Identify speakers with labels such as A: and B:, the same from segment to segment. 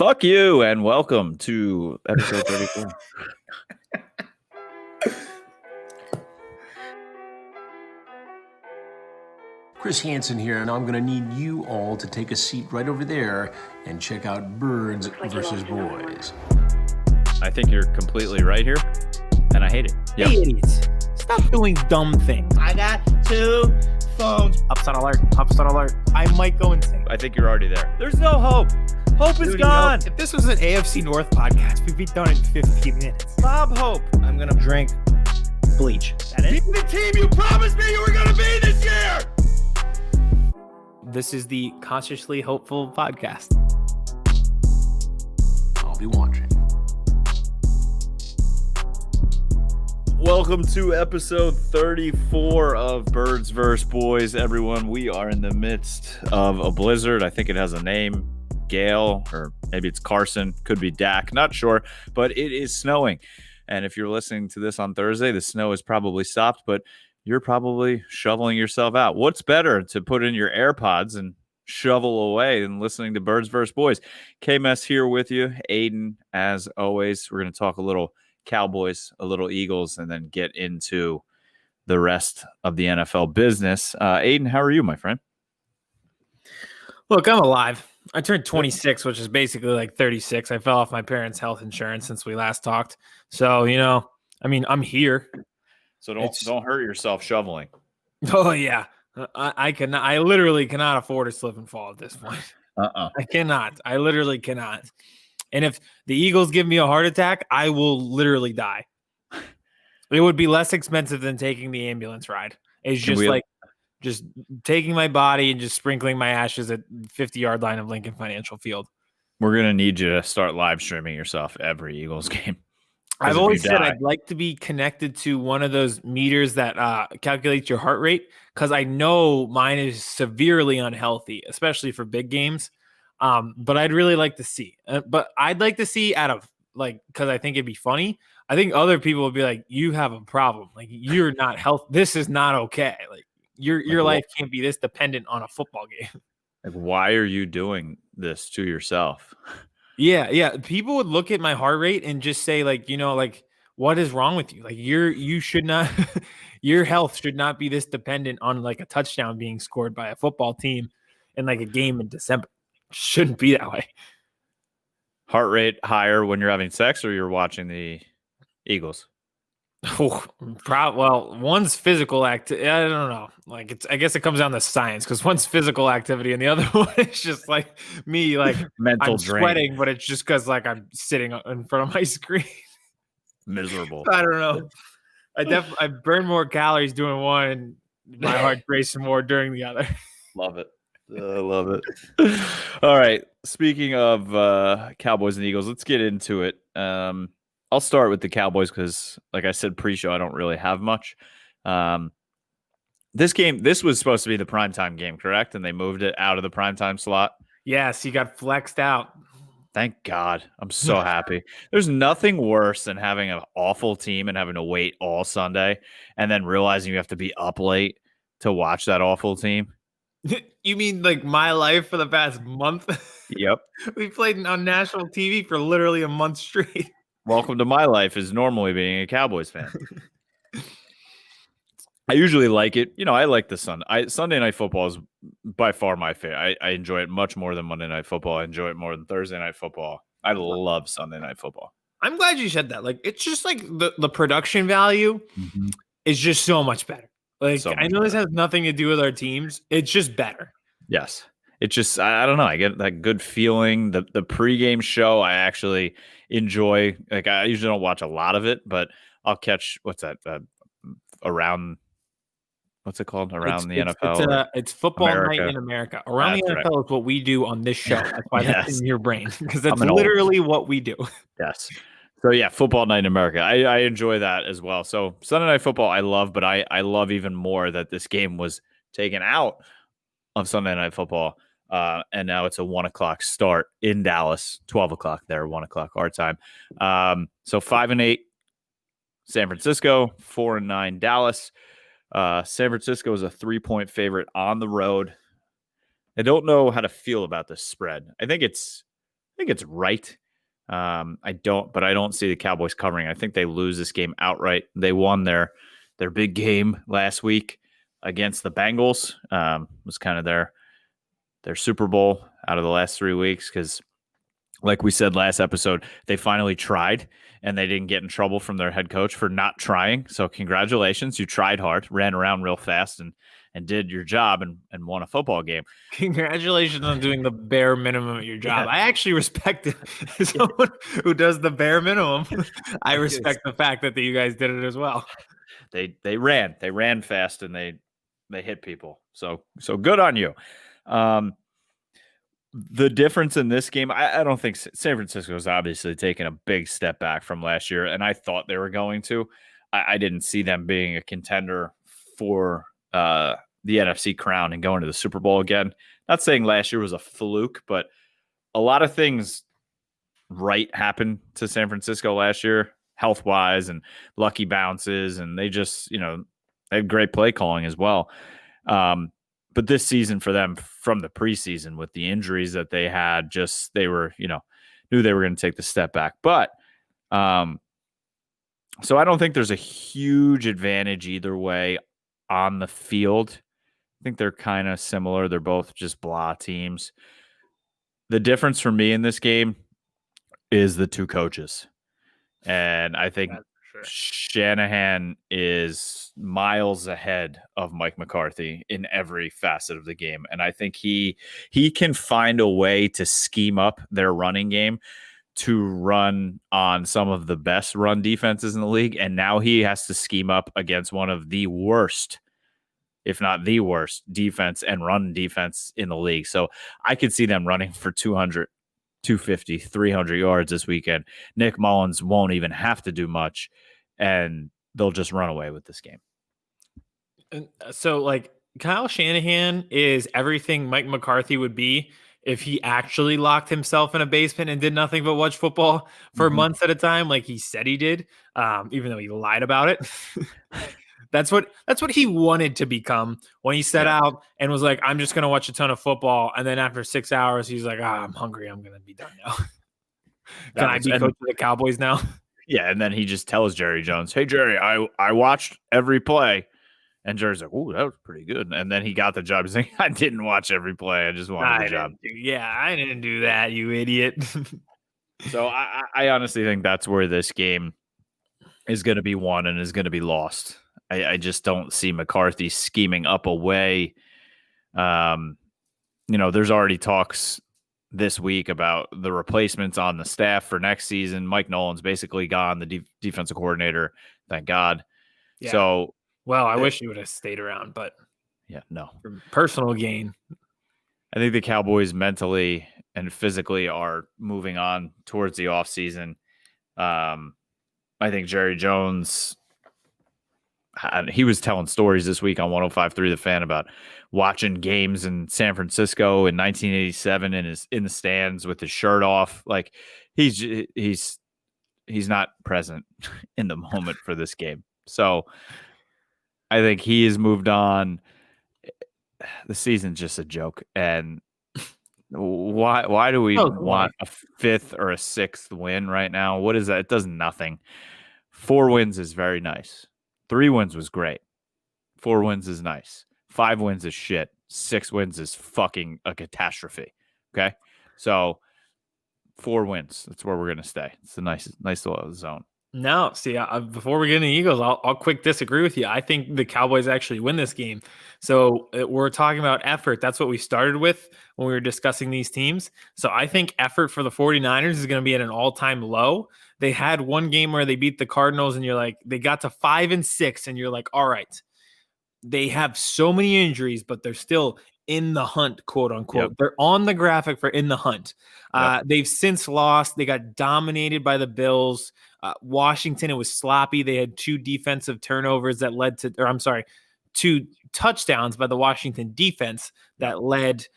A: Fuck you, and welcome to episode 34.
B: Chris Hansen here, and I'm going to need you all to take a seat right over there and check out Birds versus Boys.
A: I think you're completely right here, and I hate it.
C: Yep. Hey, idiots. Stop doing dumb things. I got two phones. Upside alert. Upside alert. I might go insane.
A: I think you're already there. There's no hope. Hope is gone.
C: If this was an AFC North podcast, we'd be done in 15 minutes.
A: Bob Hope.
C: I'm going to drink bleach. That is
B: the team you promised me you were going to be this year.
C: This is the Consciously Hopeful podcast.
B: I'll be watching.
A: Welcome to episode 34 of Birds vs. Boys, everyone. We are in the midst of a blizzard. I think it has a name, Gale, or maybe it's Carson, could be Dak, not sure, but it is snowing. And if you're listening to this on Thursday, the snow has probably stopped, but you're probably shoveling yourself out. What's better to put in your AirPods and shovel away than listening to Birds vs. Boys? Kmess here with you. Aidan, as always. We're going to talk a little Cowboys, a little Eagles, and then get into the rest of the NFL business. Aidan, how are you, my friend?
C: Look, I'm alive. I turned 26, which is basically like 36. I fell off my parents' health insurance since we last talked. So, I'm here.
A: So don't hurt yourself shoveling.
C: Oh yeah, I cannot. I literally cannot afford a slip and fall at this point. I cannot. I literally cannot. And if the Eagles give me a heart attack, I will literally die. It would be less expensive than taking the ambulance ride. It's just taking my body and just sprinkling my ashes at 50-yard line of Lincoln Financial Field.
A: We're gonna need you to start live streaming yourself every Eagles game.
C: I've always said I'd like to be connected to one of those meters that calculates your heart rate, because I know mine is severely unhealthy, especially for big games. But I'd really like to see. But I'd like to see because I think it'd be funny. I think other people would be like, "You have a problem. Like you're not healthy. This is not okay. Like your life can't be this dependent on a football game."
A: Like, why are you doing this to yourself?
C: Yeah. People would look at my heart rate and just say, what is wrong with you? Like you should not, your health should not be this dependent on like a touchdown being scored by a football team in like a game in December. Shouldn't be that way.
A: Heart rate higher when you're having sex or you're watching the Eagles?
C: Oh, well, one's physical activity. I don't know. I guess it comes down to science, because one's physical activity and the other one is just like me, like
A: mental
C: I'm
A: drain.
C: Sweating, but it's just because like I'm sitting in front of my screen.
A: Miserable.
C: I don't know. I burn more calories doing one, and my heart racing more during the other.
A: Love it. I love it. All right. Speaking of Cowboys and Eagles, let's get into it. I'll start with the Cowboys because, like I said pre-show, I don't really have much. This was supposed to be the primetime game, correct? And they moved it out of the primetime slot.
C: Yes, you got flexed out.
A: Thank God. I'm so happy. There's nothing worse than having an awful team and having to wait all Sunday and then realizing you have to be up late to watch that awful team.
C: You mean like my life for the past month?
A: Yep.
C: We played on national TV for literally a month straight.
A: Welcome to my life is normally being a Cowboys fan. I usually like it. I like the Sunday Night Football is by far my favorite. I enjoy it much more than Monday Night Football. I enjoy it more than Thursday Night Football. I love Sunday Night Football.
C: I'm glad you said that. Like, it's just like the production value is just so much better. Like, I know this has nothing to do with our teams. It's just better.
A: Yes. It's just, I don't know. I get that good feeling. The pregame show, I actually enjoy. Like, I usually don't watch a lot of it, but I'll catch, what's that? Around, what's it called? Around the NFL?
C: It's Football Night in America. Around the NFL is what we do on this show. That's why that's in your brain, because that's literally what we do.
A: Yes. So, yeah, Football Night in America. I enjoy that as well. So, Sunday Night Football, I love, but I love even more that this game was taken out of Sunday Night Football. And now it's a 1:00 start in Dallas, 12 o'clock there, 1:00 our time. So 5-8 San Francisco, 4-9 Dallas. San Francisco is a 3-point favorite on the road. I don't know how to feel about this spread. I think it's think it's right. I don't see the Cowboys covering. I think they lose this game outright. They won their big game last week against the Bengals. Was kind of their Super Bowl out of the last 3 weeks because, like we said last episode, they finally tried and they didn't get in trouble from their head coach for not trying. So congratulations, you tried hard, ran around real fast, and did your job and won a football game.
C: Congratulations on doing the bare minimum at your job. Yeah. I actually respect it. Someone who does the bare minimum. I respect the fact that you guys did it as well.
A: They ran fast and they hit people. So good on you. The difference in this game, I don't think San Francisco is obviously taking a big step back from last year, and I thought they were going to. I didn't see them being a contender for the NFC crown and going to the Super Bowl again. Not saying last year was a fluke, but a lot of things right happened to San Francisco last year, health-wise and lucky bounces, and they just, they had great play calling as well. But this season for them, from the preseason with the injuries that they had, they were, knew they were going to take the step back. But so I don't think there's a huge advantage either way on the field. I think they're kind of similar. They're both just blah teams. The difference for me in this game is the two coaches. And I think Shanahan is miles ahead of Mike McCarthy in every facet of the game. And I think he can find a way to scheme up their running game to run on some of the best run defenses in the league. And now he has to scheme up against one of the worst, if not the worst, defense and run defense in the league. So I could see them running for 200, 250, 300 yards this weekend. Nick Mullins won't even have to do much, and they'll just run away with this game.
C: So, Kyle Shanahan is everything Mike McCarthy would be if he actually locked himself in a basement and did nothing but watch football for months at a time, like he said he did, even though he lied about it. That's what he wanted to become when he set out and was like, I'm just going to watch a ton of football. And then after 6 hours, he's like, I'm hungry. I'm going to be done now. Can I be coach of the Cowboys now?
A: Yeah. And then he just tells Jerry Jones, hey, Jerry, I watched every play. And Jerry's like, oh, that was pretty good. And then he got the job. He's like, I didn't watch every play. I just wanted the job.
C: I didn't do that, you idiot.
A: So I honestly think that's where this game is going to be won and is going to be lost. I just don't see McCarthy scheming up a way. There's already talks this week about the replacements on the staff for next season. Mike Nolan's basically gone, the defensive coordinator. Thank God. Yeah. So,
C: well, I wish he would have stayed around, but
A: no.
C: For personal gain.
A: I think the Cowboys mentally and physically are moving on towards the offseason. I think Jerry Jones, he was telling stories this week on 105.3 The Fan about watching games in San Francisco in 1987 and is in the stands with his shirt off. Like he's not present in the moment for this game. So I think he has moved on. The season's just a joke. And why do we want a fifth or a sixth win right now? What is that? It does nothing. 4 wins is very nice. 3 wins was great. 4 wins is nice. 5 wins is shit. 6 wins is fucking a catastrophe. Okay? So 4 wins. That's where we're going to stay. It's a nice little zone.
C: No, see, before we get into the Eagles, I'll quick disagree with you. I think the Cowboys actually win this game. So we're talking about effort. That's what we started with when we were discussing these teams. So I think effort for the 49ers is going to be at an all-time low. They had one game where they beat the Cardinals, and you're like, they got to 5-6, and you're like, all right, they have so many injuries, but they're still in the hunt, quote unquote. Yep. They're on the graphic for in the hunt. Yep. They've since lost. They got dominated by the Bills. Washington, it was sloppy. They had 2 defensive turnovers that led to, 2 touchdowns by the Washington defense that led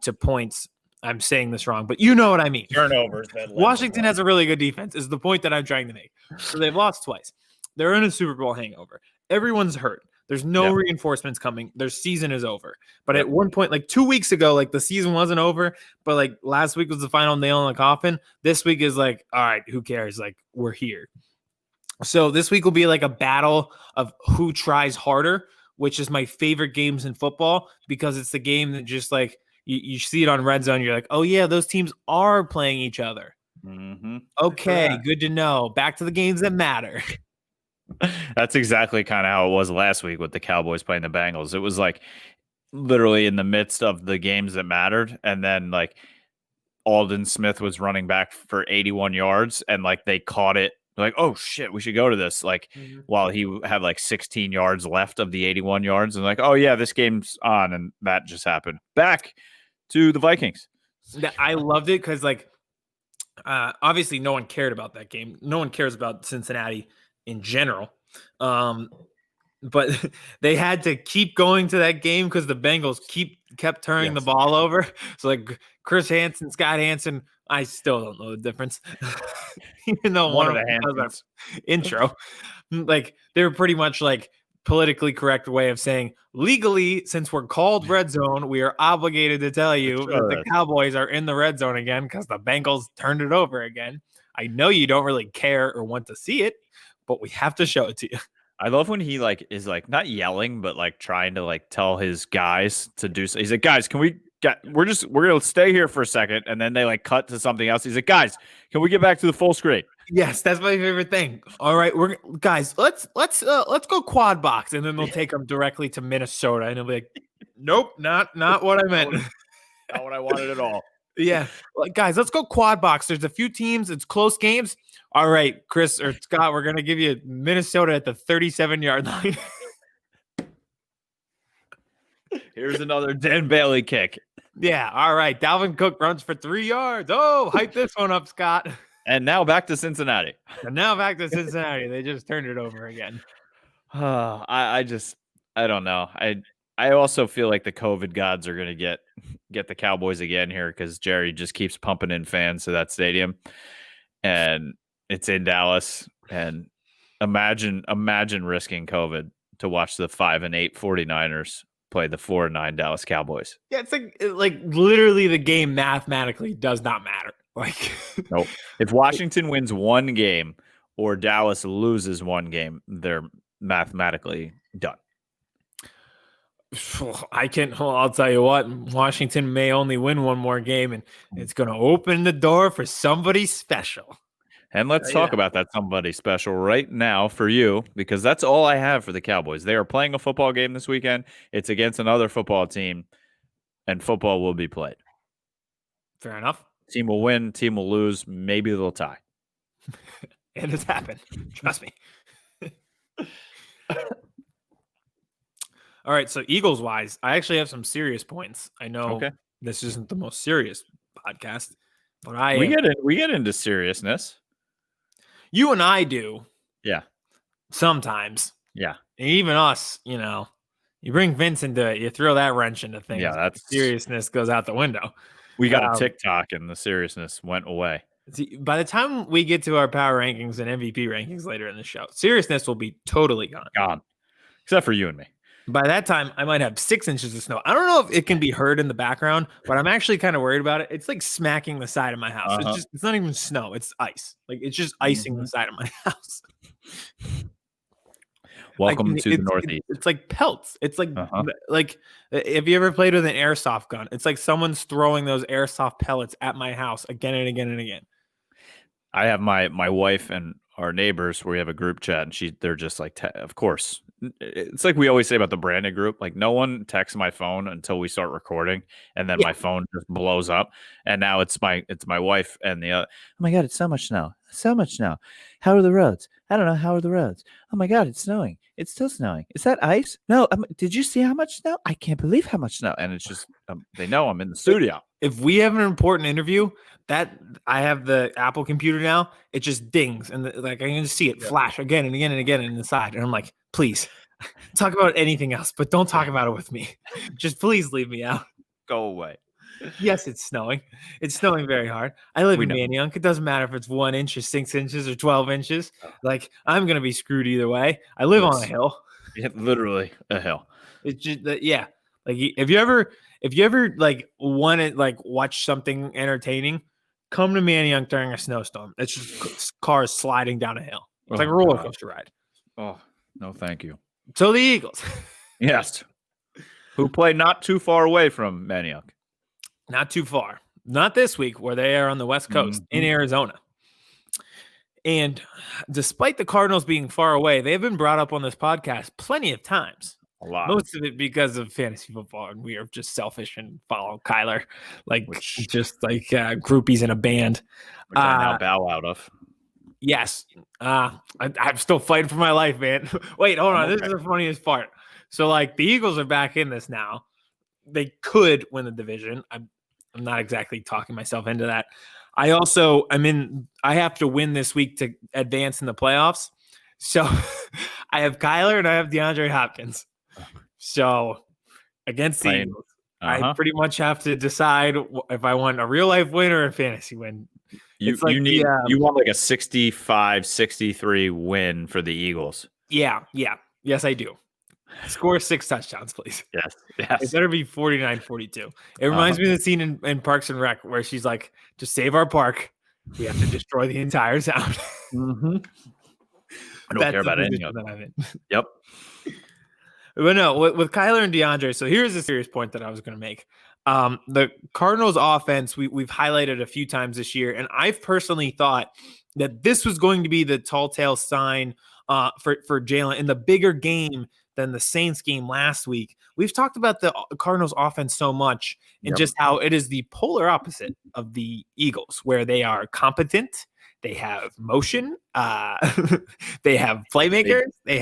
C: to points. I'm saying this wrong, but you know what I mean.
A: Turnovers.
C: Washington has a really good defense is the point that I'm trying to make. So they've lost twice. They're in a Super Bowl hangover. Everyone's hurt. There's no reinforcements coming. Their season is over. But at one point, like 2 weeks ago, like the season wasn't over, but like last week was the final nail in the coffin. This week is like, all right, who cares? Like, we're here. So this week will be like a battle of who tries harder, which is my favorite games in football, because it's the game that just like you see it on Red Zone. You're like, oh yeah, those teams are playing each other.
A: Mm-hmm.
C: Okay, good to know. Back to the games that matter.
A: That's exactly kind of how it was last week with the Cowboys playing the Bengals. It was like literally in the midst of the games that mattered, and then like Alden Smith was running back for 81 yards, and like they caught it. Like, oh shit, we should go to this. Like, while he had like 16 yards left of the 81 yards, and like, oh yeah, this game's on, and that just happened. Back to the Vikings.
C: I loved it because like obviously no one cared about that game. No one cares about Cincinnati in general. But they had to keep going to that game because the Bengals kept turning the ball over. So like Chris Hansen, Scott Hansen, I still don't know the difference. Even though one of them has our intro, like they were pretty much like politically correct way of saying legally, since we're called Red Zone, we are obligated to tell you that the Cowboys are in the red zone again because the Bengals turned it over again. I know you don't really care or want to see it, but we have to show it to you.
A: I love when he like is like not yelling, but like trying to like tell his guys to do so. He's like, guys, we're gonna stay here for a second, and then they like cut to something else. He's like, guys, can we get back to the full screen?
C: Yes, that's my favorite thing. All right, let's go quad box, and then they'll take them directly to Minnesota, and they'll be like, nope, not what I meant.
A: Not what I wanted at all.
C: Yeah, guys, let's go quad box. There's a few teams. It's close games. All right, Chris or Scott, we're going to give you Minnesota at the 37-yard line.
A: Here's another Dan Bailey kick.
C: Yeah, all right. Dalvin Cook runs for 3 yards. Oh, hype this one up, Scott.
A: And now back to Cincinnati.
C: They just turned it over again.
A: I don't know. I also feel like the COVID gods are going to get the Cowboys again here because Jerry just keeps pumping in fans to that stadium. And it's in Dallas, and imagine risking COVID to watch the 5-8 49ers play the 4-9 Dallas Cowboys.
C: Yeah, it's like literally the game mathematically does not matter. Like,
A: nope. If Washington wins one game or Dallas loses one game, they're mathematically done.
C: I'll tell you what, Washington may only win one more game, and it's going to open the door for somebody special.
A: And let's talk about that somebody special right now for you, because that's all I have for the Cowboys. They are playing a football game this weekend. It's against another football team, and football will be played.
C: Fair enough.
A: Team will win, team will lose. Maybe they'll tie.
C: And it's happened. Trust me. All right, so Eagles-wise, I actually have some serious points. I know this isn't the most serious podcast, but
A: we get into seriousness.
C: You and I do.
A: Yeah.
C: Sometimes.
A: Yeah.
C: And even us, you bring Vince into it, you throw that wrench into things.
A: Yeah, that's
C: seriousness goes out the window.
A: We got a TikTok and the seriousness went away.
C: See, by the time we get to our power rankings and MVP rankings later in the show, seriousness will be totally gone.
A: Gone. Except for you and me.
C: By that time, I might have 6 inches of snow. I don't know if it can be heard in the background, but I'm actually kind of worried about it. It's like smacking the side of my house. It's not even snow. It's ice. Like it's just icing the side of my house.
A: Welcome to the Northeast.
C: It's like pelts. It's like have you ever played with an airsoft gun? It's like someone's throwing those airsoft pellets at my house again and again and again.
A: I have my wife and our neighbors, we have a group chat, and they're just like, of course. It's like we always say about the branded group. Like no one texts my phone until we start recording, and then my phone just blows up. And now it's my wife and the other. Oh my god, it's so much snow. So much snow. How are the roads? I don't know. How are the roads? Oh my god, it's snowing. It's still snowing. Is that ice? No. Did you see how much snow? I can't believe how much snow. And it's just they know I'm in the studio.
C: If we have an important interview, that I have the Apple computer now, it just dings and I can just see it flash again and again and again in the side. And I'm like, please talk about anything else, but don't talk about it with me. Just please leave me out.
A: Go away.
C: Yes, it's snowing. It's snowing very hard. I live in Manayunk. It doesn't matter if it's 1 inch or 6 inches or 12 inches. Like I'm going to be screwed either way. I live on a hill.
A: Yeah, literally a hill.
C: It's just that, yeah. Like if you ever like want to like watch something entertaining, come to Manayunk during a snowstorm. It's just cars sliding down a hill. It's like a roller coaster ride.
A: Oh, no, thank you.
C: So the Eagles.
A: Yes. Who play not too far away from Manayunk.
C: Not too far. Not this week where they are on the West Coast in Arizona. And despite the Cardinals being far away, they've been brought up on this podcast plenty of times.
A: A lot.
C: Most of it because of fantasy football, and we are just selfish and follow Kyler, like just like groupies in a band.
A: Which I now bow out of.
C: Yes. I'm still fighting for my life, man. Wait, hold on. Okay. This is the funniest part. So, like, the Eagles are back in this now. They could win the division. I'm not exactly talking myself into that. I have to win this week to advance in the playoffs. So I have Kyler and I have DeAndre Hopkins. So against the Eagles, I pretty much have to decide if I want a real life win or a fantasy win.
A: You want like a 65-63 win for the Eagles.
C: Yeah. Yes, I do. Score 6 touchdowns, please.
A: Yes.
C: It better be 49-42. It reminds me of the scene in Parks and Rec where she's like, to save our park, we have to destroy the entire town.
A: I don't care about any of that. Yep.
C: But no, with Kyler and DeAndre, so here's a serious point that I was going to make. The Cardinals offense, we've highlighted a few times this year, and I've personally thought that this was going to be the tall tale sign for Jalen in the bigger game than the Saints game last week. We've talked about the Cardinals offense so much and just how it is the polar opposite of the Eagles, where they are competent, they have motion, they have playmakers, they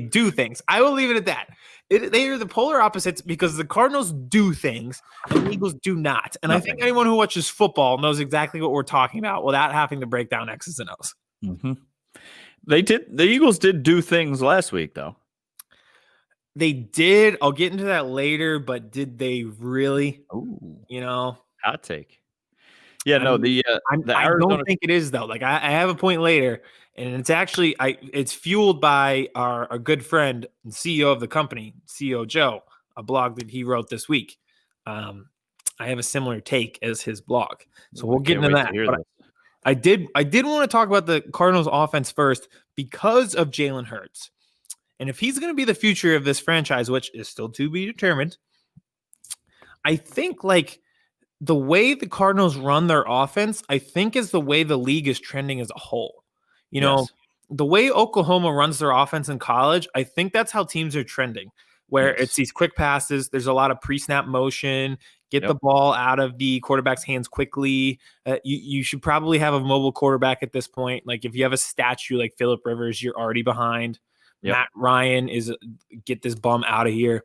C: do things. I will leave it at that. They are the polar opposites because the Cardinals do things and the Eagles do not. And I think anyone who watches football knows exactly what we're talking about without having to break down X's and O's.
A: Mm-hmm. The Eagles did do things last week, though.
C: They did. I'll get into that later, but did they really?
A: Ooh,
C: hot
A: take. Yeah, I
C: don't think it is though. Like I have a point later, and it's actually it's fueled by our good friend and CEO of the company, CEO Joe, a blog that he wrote this week. I have a similar take as his blog, so we'll get into that. But I did want to talk about the Cardinals offense first because of Jalen Hurts. And if he's going to be the future of this franchise, which is still to be determined, I think like the way the Cardinals run their offense, I think is the way the league is trending as a whole. The way Oklahoma runs their offense in college, I think that's how teams are trending, where it's these quick passes. There's a lot of pre-snap motion, get the ball out of the quarterback's hands quickly. You should probably have a mobile quarterback at this point. Like if you have a statue like Phillip Rivers, you're already behind. Matt Ryan is get this bum out of here.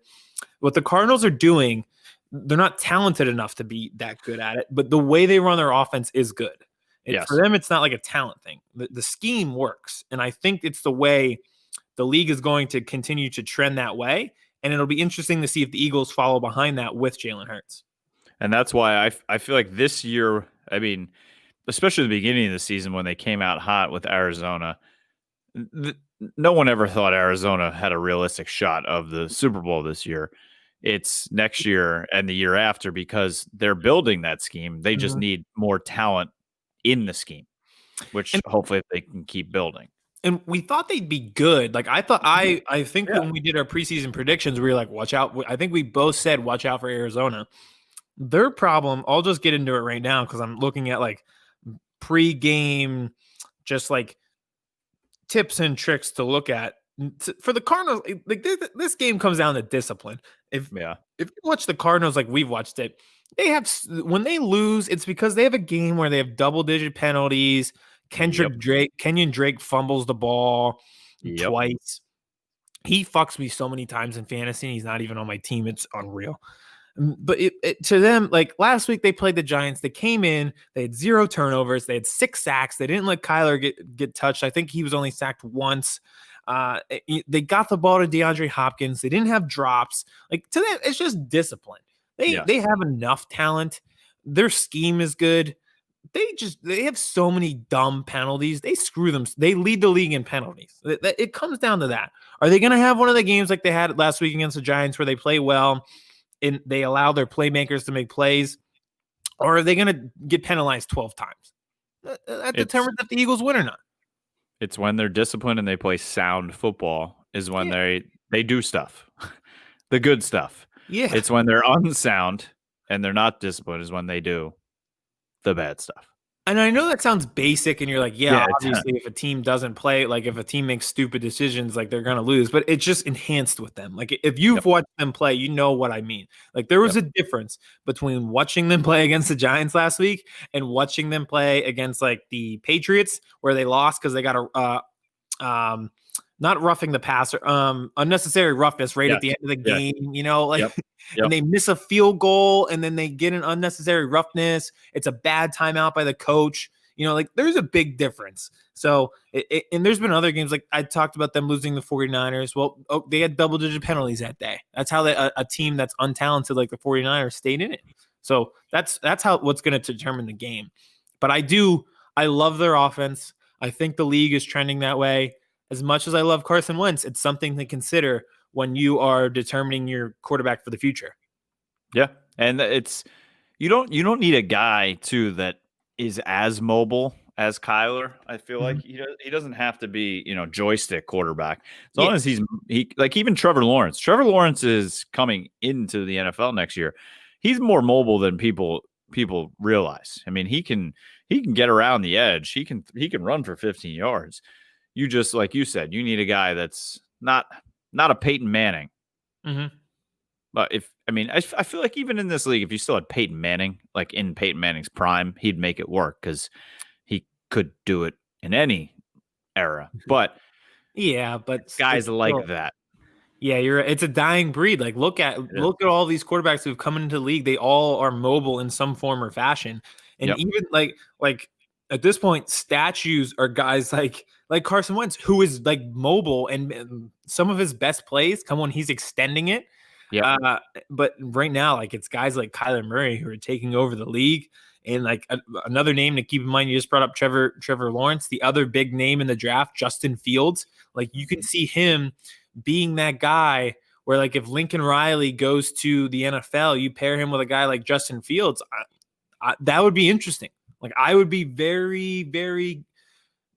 C: What the Cardinals are doing, they're not talented enough to be that good at it, but the way they run their offense is good. For them, it's not like a talent thing. The scheme works, and I think it's the way the league is going to continue to trend that way, and it'll be interesting to see if the Eagles follow behind that with Jalen Hurts.
A: And that's why I feel like this year, I mean, especially the beginning of the season when they came out hot with Arizona, no one ever thought Arizona had a realistic shot of the Super Bowl this year. It's next year and the year after because they're building that scheme. They just need more talent in the scheme, which hopefully they can keep building.
C: And we thought they'd be good. Like I thought, I think when we did our preseason predictions, we were like, watch out. I think we both said, watch out for Arizona. Their problem, I'll just get into it right now because I'm looking at like pre-game, just like tips and tricks to look at for the Cardinals. Like this game comes down to discipline. If you watch the Cardinals like we've watched it, they have when they lose, it's because they have a game where they have double-digit penalties. Kenyon Drake fumbles the ball twice. He fucks me so many times in fantasy. And he's not even on my team. It's unreal. But to them, like last week, they played the Giants. They came in. They had 0 turnovers. They had 6 sacks. They didn't let Kyler get touched. I think he was only sacked once. They got the ball to DeAndre Hopkins. They didn't have drops. Like to them, it's just discipline. They have enough talent. Their scheme is good. they have so many dumb penalties. They screw them. They lead the league in penalties. It comes down to that. Are they going to have one of the games like they had last week against the Giants where they play well and they allow their playmakers to make plays? Or are they going to get penalized 12 times? That determines if the Eagles win or not.
A: It's when they're disciplined and they play sound football is when they do stuff, the good stuff.
C: Yeah.
A: It's when they're unsound and they're not disciplined is when they do the bad stuff.
C: And I know that sounds basic, and you're like, obviously, if a team doesn't play, like if a team makes stupid decisions, like they're gonna lose. But it's just enhanced with them. Like if you've watched them play, you know what I mean. Like there was a difference between watching them play against the Giants last week and watching them play against like the Patriots, where they lost because they got a not roughing the passer, unnecessary roughness right at the end of the game, you know, like, and they miss a field goal and then they get an unnecessary roughness. It's a bad timeout by the coach, you know, like there's a big difference. So, and there's been other games, like I talked about them losing the 49ers. Well, they had double-digit penalties that day. That's how a team that's untalented like the 49ers stayed in it. So that's how what's going to determine the game. But I love their offense. I think the league is trending that way. As much as I love Carson Wentz, it's something to consider when you are determining your quarterback for the future.
A: Yeah, and it's you don't need a guy too that is as mobile as Kyler. I feel like he doesn't have to be, you know, joystick quarterback. As long as he like even Trevor Lawrence. Trevor Lawrence is coming into the NFL next year. He's more mobile than people realize. I mean, he can get around the edge. He can run for 15 yards. You just, like you said, you need a guy that's not a Peyton Manning. But I feel like even in this league, if you still had Peyton Manning, like in Peyton Manning's prime, he'd make it work because he could do it in any era. But
C: but
A: guys like that.
C: Yeah, you're right. It's a dying breed. Like look at all these quarterbacks who've come into the league. They all are mobile in some form or fashion. And even like at this point, statues are guys like Carson Wentz, who is like mobile, and some of his best plays come when he's extending it. But right now, like it's guys like Kyler Murray who are taking over the league. And like another name to keep in mind, you just brought up Trevor Lawrence, the other big name in the draft, Justin Fields. Like you can see him being that guy where like if Lincoln Riley goes to the NFL, you pair him with a guy like Justin Fields. That would be interesting. Like I would be very, very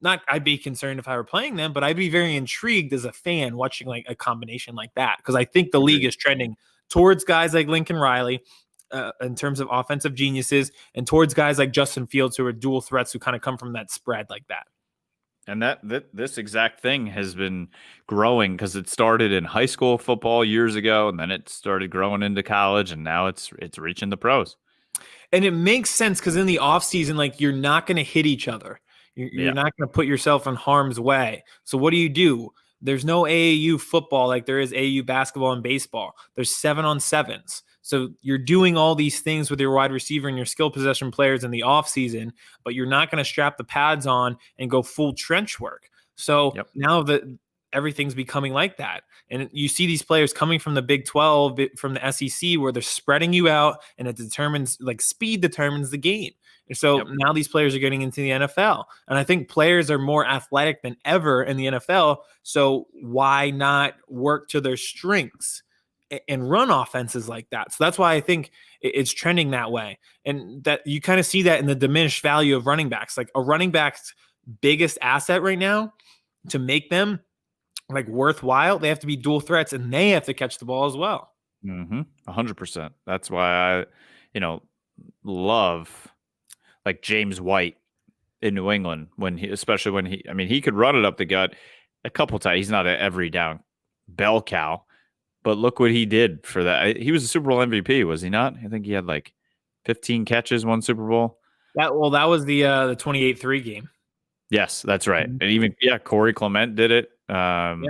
C: I'd be concerned if I were playing them, but I'd be very intrigued as a fan watching like a combination like that. Because I think the league is trending towards guys like Lincoln Riley in terms of offensive geniuses and towards guys like Justin Fields who are dual threats who kind of come from that spread like that.
A: And this exact thing has been growing because it started in high school football years ago, and then it started growing into college, and now it's reaching the pros.
C: And it makes sense because in the offseason, like you're not going to hit each other. You're not going to put yourself in harm's way. So what do? There's no AAU football like there is AAU basketball and baseball. There's 7-on-7s. So you're doing all these things with your wide receiver and your skill possession players in the offseason, but you're not going to strap the pads on and go full trench work. So now that everything's becoming like that. And you see these players coming from the Big 12, from the SEC, where they're spreading you out, and it determines, like speed determines the game. And so now these players are getting into the NFL. And I think players are more athletic than ever in the NFL. So why not work to their strengths and run offenses like that? So that's why I think it's trending that way. And that you kind of see that in the diminished value of running backs. Like a running back's biggest asset right now to make them like worthwhile, they have to be dual threats and they have to catch the ball as well.
A: 100%. That's why I, love like James White in New England especially when he could run it up the gut a couple times. He's not an every down bell cow, but look what he did for that. He was a Super Bowl MVP, was he not? I think he had like 15 catches, one Super Bowl.
C: That was the 28-3 game.
A: Yes, that's right. And even Corey Clement did it. So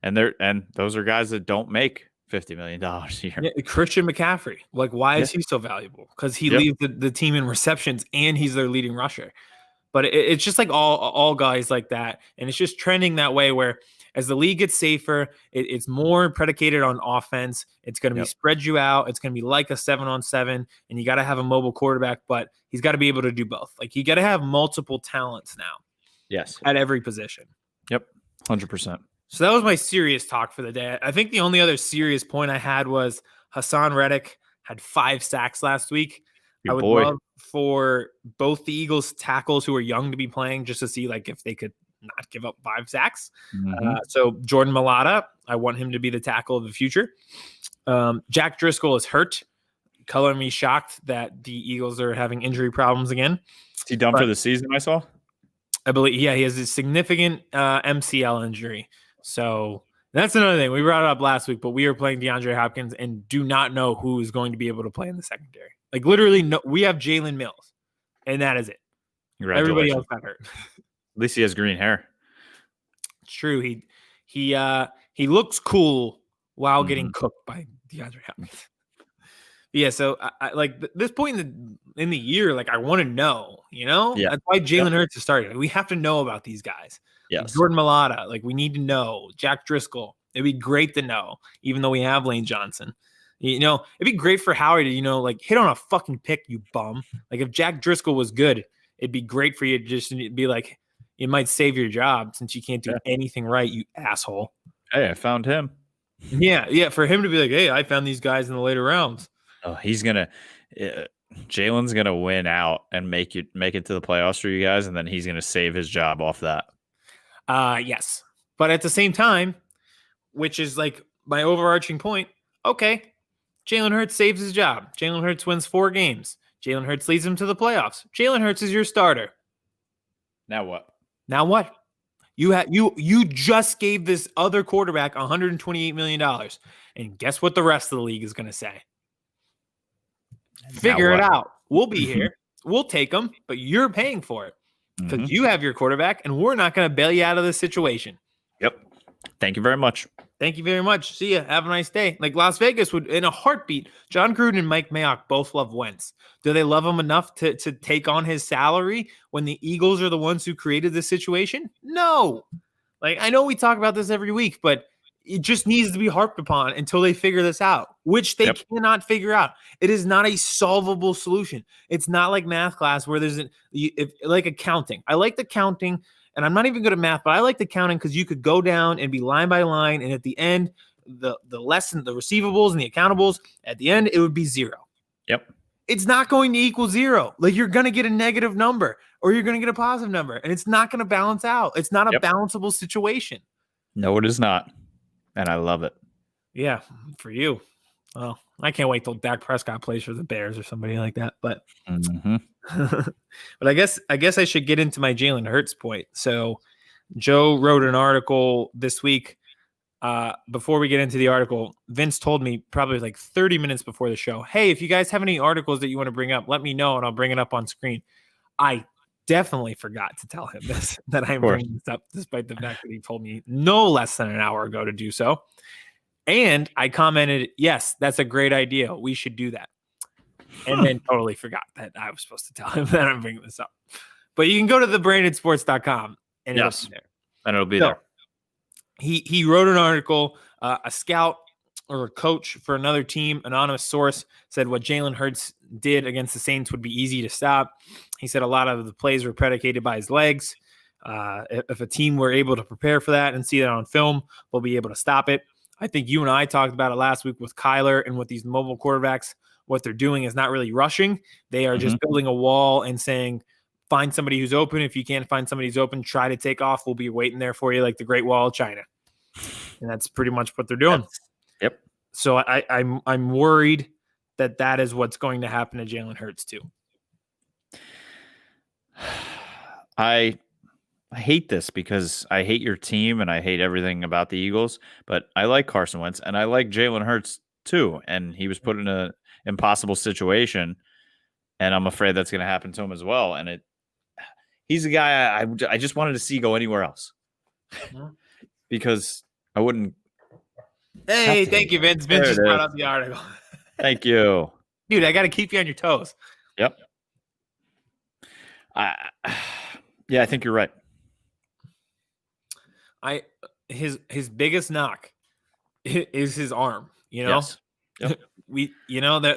A: and those are guys that don't make $50 million a year.
C: Yeah, Christian McCaffrey, like why is he so valuable? Because he leads the team in receptions and he's their leading rusher. But it's just like all guys like that, and it's just trending that way where As the league gets safer, it's more predicated on offense. It's going to be spread you out. It's going to be like a 7-on-7, and you got to have a mobile quarterback, but he's got to be able to do both. Like, you got to have multiple talents now.
A: Yes.
C: At every position.
A: Yep. 100%.
C: So that was my serious talk for the day. I think the only other serious point I had was Hassan Reddick had 5 sacks last week. I would love for both the Eagles tackles who are young to be playing, just to see like if they could not give up 5 sacks. So Jordan Mailata, I want him to be the tackle of the future. Jack Driscoll is hurt. Color me shocked that the Eagles are having injury problems again.
A: Is he done for the season, I saw?
C: I believe, he has a significant MCL injury. So that's another thing. We brought it up last week, but we are playing DeAndre Hopkins and do not know who is going to be able to play in the secondary. Like, literally, no, we have Jalen Mills, and that is it. Everybody else got hurt.
A: At least he has green hair.
C: It's true. He looks cool while getting cooked by DeAndre Hopkins. Yeah, so I like this point in the year, like, I want to know, that's why Jalen Hurts is starting. We have to know about these guys.
A: Yes.
C: Like Jordan Mailata, like, we need to know. Jack Driscoll, it'd be great to know, even though we have Lane Johnson. It'd be great for Howie to, like, hit on a fucking pick, you bum. Like, if Jack Driscoll was good, it'd be great for you to just be like, it might save your job since you can't do anything right, you asshole.
A: Hey, I found him.
C: Yeah, for him to be like, hey, I found these guys in the later rounds.
A: Oh, Jalen's gonna win out and make it to the playoffs for you guys, and then he's gonna save his job off that.
C: Yes, but at the same time, which is like my overarching point. Okay, Jalen Hurts saves his job. Jalen Hurts wins 4 games. Jalen Hurts leads him to the playoffs. Jalen Hurts is your starter.
A: Now what?
C: You just gave this other quarterback $128 million, and guess what the rest of the league is going to say? Figure it out. We'll be here. We'll take them, but you're paying for it because you have your quarterback, and we're not going to bail you out of this situation.
A: Yep. Thank you very much.
C: Thank you very much. See ya. Have a nice day. Like, Las Vegas would, in a heartbeat, John Gruden and Mike Mayock both love Wentz. Do they love him enough to take on his salary when the Eagles are the ones who created this situation? No. Like, I know we talk about this every week, but it just needs to be harped upon until they figure this out, which they cannot figure out. It is not a solvable solution. It's not like math class where there's like accounting. I like the counting, and I'm not even good at math, but I like the counting because you could go down and be line by line, and at the end, the lesson, the receivables and the accountables, at the end, it would be 0.
A: Yep.
C: It's not going to equal 0. Like, you're going to get a negative number or you're going to get a positive number, and it's not going to balance out. It's not a balanceable situation.
A: No, it is not. And I love it.
C: Yeah, for you. Well, I can't wait till Dak Prescott plays for the Bears or somebody like that. But but I guess I should get into my Jalen Hurts point. So Joe wrote an article this week. Before we get into the article, Vince told me probably like 30 minutes before the show, hey, if you guys have any articles that you want to bring up, let me know and I'll bring it up on screen. I definitely forgot to tell him this, that I'm bringing this up, despite the fact that he told me no less than an hour ago to do so. And I commented, yes, that's a great idea. We should do that. And then totally forgot that I was supposed to tell him that I'm bringing this up. But you can go to thebrandedsports.com and it'll be there.
A: And it'll be there.
C: He wrote an article, a scout or a coach for another team, anonymous source, said what Jalen Hurts did against the Saints would be easy to stop. He said a lot of the plays were predicated by his legs. If a team were able to prepare for that and see that on film, they'll be able to stop it. I think you and I talked about it last week with Kyler and with these mobile quarterbacks. What they're doing is not really rushing. They are just building a wall and saying, find somebody who's open. If you can't find somebody who's open, try to take off. We'll be waiting there for you like the Great Wall of China. And that's pretty much what they're doing.
A: Yep.
C: So I'm worried that is what's going to happen to Jalen Hurts too.
A: I hate this because I hate your team and I hate everything about the Eagles, but I like Carson Wentz and I like Jalen Hurts too. And he was put in an impossible situation, and I'm afraid that's going to happen to him as well. And he's a guy I just wanted to see go anywhere else because I wouldn't.
C: Hey, thank you, Vince. Vince just brought up the article.
A: Thank you.
C: Dude, I got to keep you on your toes.
A: Yep. Yeah, I think you're right.
C: his biggest knock is his arm. You know,
A: Yes. Yep.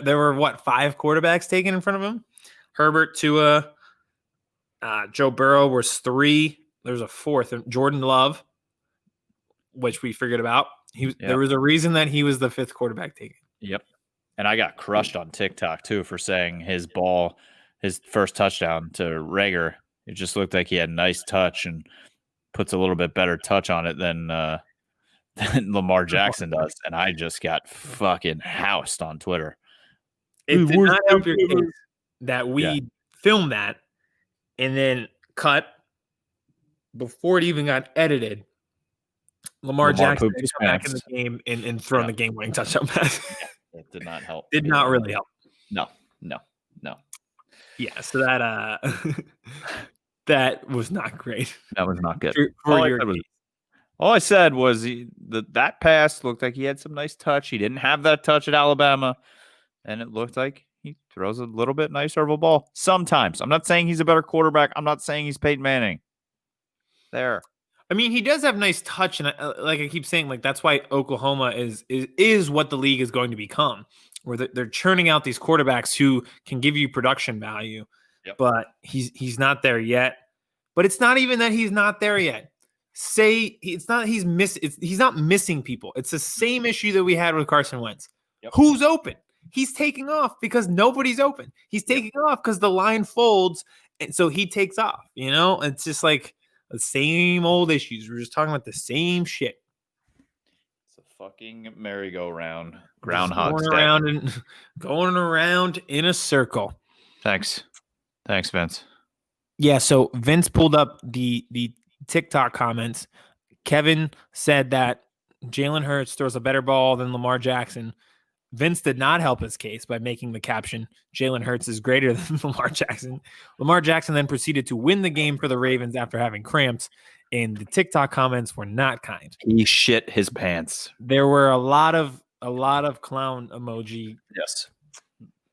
C: there were 5 quarterbacks taken in front of him. Herbert, Tua, Joe Burrow was 3. There's a 4th, Jordan Love, which we figured about. There was a reason that he was the 5th quarterback taken.
A: Yep. And I got crushed on TikTok too for saying his first touchdown to Rager, it just looked like he had nice touch and puts a little bit better touch on it than Lamar Jackson does. And I just got fucking housed on Twitter.
C: It did not help your case that we filmed that and then cut before it even got edited. Lamar Jackson had come back in the game and thrown the game-winning touchdown pass.
A: It did not help.
C: Did not really help.
A: No.
C: Yeah, so that that was not great.
A: That was not good.
C: All
A: I said was that pass looked like he had some nice touch. He didn't have that touch at Alabama, and it looked like he throws a little bit nicer of a ball sometimes. I'm not saying he's a better quarterback. I'm not saying he's Peyton Manning. There.
C: I mean, he does have nice touch, and like I keep saying, like that's why Oklahoma is what the league is going to become, where they're churning out these quarterbacks who can give you production value.
A: Yep.
C: But he's not there yet. But it's not even that he's not there yet. He's not missing people. It's the same issue that we had with Carson Wentz.
A: Yep.
C: Who's open? He's taking off because nobody's open. He's taking off because the line folds, and so he takes off. You know, it's just like the same old issues. We're just talking about the same shit.
A: It's a fucking merry-go-round, groundhog
C: going around in a circle.
A: Thanks, Vince.
C: Yeah, so Vince pulled up the TikTok comments. Kevin said that Jalen Hurts throws a better ball than Lamar Jackson. Vince did not help his case by making the caption, Jalen Hurts is greater than Lamar Jackson. Lamar Jackson then proceeded to win the game for the Ravens after having cramps, and the TikTok comments were not kind.
A: He shit his pants.
C: There were a lot of clown emoji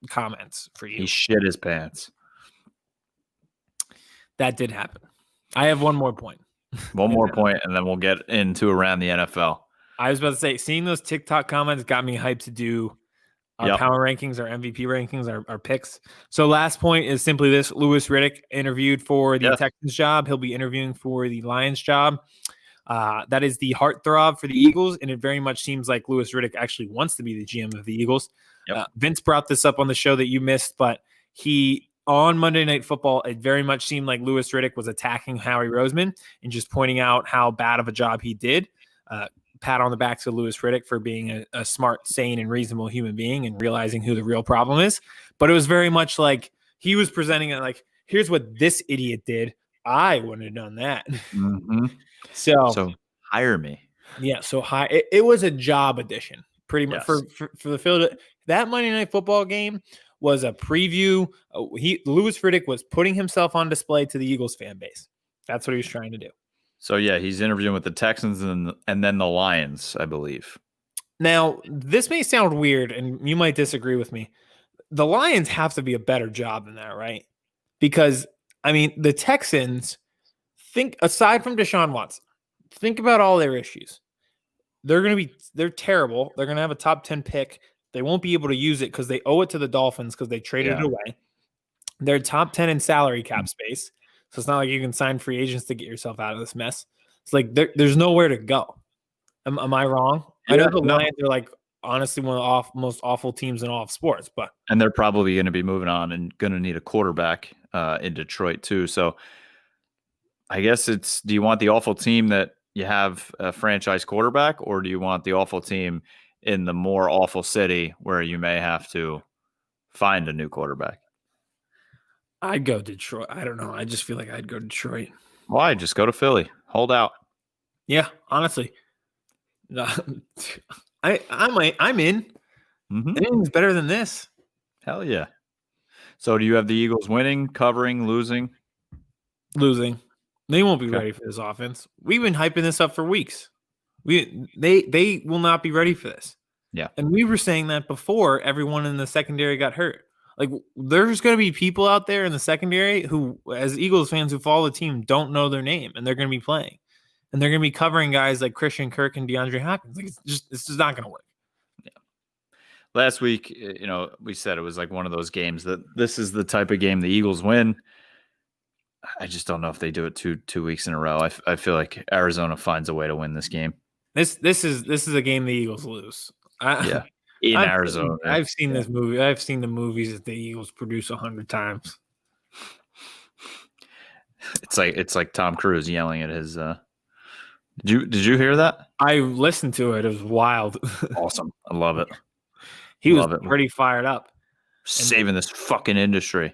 C: comments for you.
A: He shit his pants.
C: That did happen. I have one more point.
A: One more point, and then we'll get into around the NFL.
C: I was about to say, seeing those TikTok comments got me hyped to do our power rankings, our MVP rankings, our picks. So last point is simply this. Louis Riddick interviewed for the Texans job. He'll be interviewing for the Lions job. That is the heartthrob for the Eagles, and it very much seems like Louis Riddick actually wants to be the GM of the Eagles. Yep. Vince brought this up on the show that you missed, but on Monday Night Football, it very much seemed like Louis Riddick was attacking Howie Roseman and just pointing out how bad of a job he did. Pat on the back to Louis Riddick for being a smart, sane, and reasonable human being and realizing who the real problem is. But it was very much like he was presenting it like, here's what this idiot did. I wouldn't have done that.
A: Mm-hmm.
C: So
A: hire me.
C: Yeah. So it was a job addition pretty much for the Philadelphia. That Monday Night Football game was a preview. Louis Riddick was putting himself on display to the Eagles fan base. That's what he was trying to do.
A: So, he's interviewing with the Texans and then the Lions, I believe.
C: Now, this may sound weird, and you might disagree with me. The Lions have to be a better job than that, right? Because, I mean, the Texans, aside from Deshaun Watson, think about all their issues. They're terrible. They're going to have a top 10 pick. They won't be able to use it because they owe it to the Dolphins because they traded it away. They're top 10 in salary cap space. So it's not like you can sign free agents to get yourself out of this mess. It's like there's nowhere to go. Am I wrong? I know the Lions are like honestly one of the most awful teams in all of sports,
A: and they're probably going to be moving on and going to need a quarterback in Detroit too. So I guess do you want the awful team that you have a franchise quarterback, or do you want the awful team in the more awful city where you may have to find a new quarterback?
C: I'd go Detroit. I don't know. I just feel like I'd go Detroit.
A: Why? Just go to Philly. Hold out.
C: Yeah, honestly. I'm in.
A: Mm-hmm.
C: Anything's better than this.
A: Hell yeah. So do you have the Eagles winning, covering, losing?
C: Losing. They won't be ready for this offense. We've been hyping this up for weeks. They will not be ready for this.
A: Yeah.
C: And we were saying that before everyone in the secondary got hurt. Like, there's going to be people out there in the secondary who, as Eagles fans who follow the team, don't know their name, and they're going to be playing. and they're going to be covering guys like Christian Kirk and DeAndre Hopkins. Like, it's just not going to work.
A: Yeah. Last week, we said it was like one of those games that this is the type of game the Eagles win. I just don't know if they do it two weeks in a row. I feel like Arizona finds a way to win this game.
C: This is a game the Eagles lose.
A: In Arizona.
C: I've seen this movie. I've seen the movies that the Eagles produce 100 times.
A: It's like Tom Cruise yelling at his. Did you hear that?
C: I listened to it. It was wild.
A: Awesome. I love it.
C: He was pretty fired up.
A: Saving this fucking industry.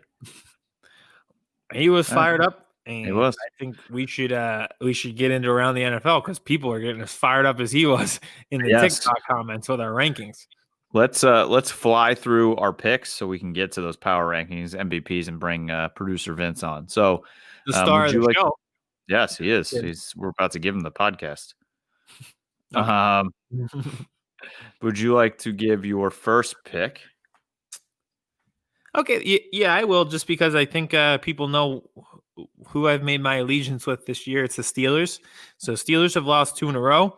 C: He was fired up. And
A: he was.
C: I think we should get into around the NFL because people are getting as fired up as he was in the TikTok comments with our rankings.
A: Let's fly through our picks so we can get to those power rankings, MVPs, and bring producer Vince on. So
C: the star of the show.
A: Yes, he is. We're about to give him the podcast.
C: Okay.
A: Would you like to give your first pick?
C: Okay, yeah, I will, just because I think people know who I've made my allegiance with this year. It's the Steelers. So Steelers have lost 2 in a row.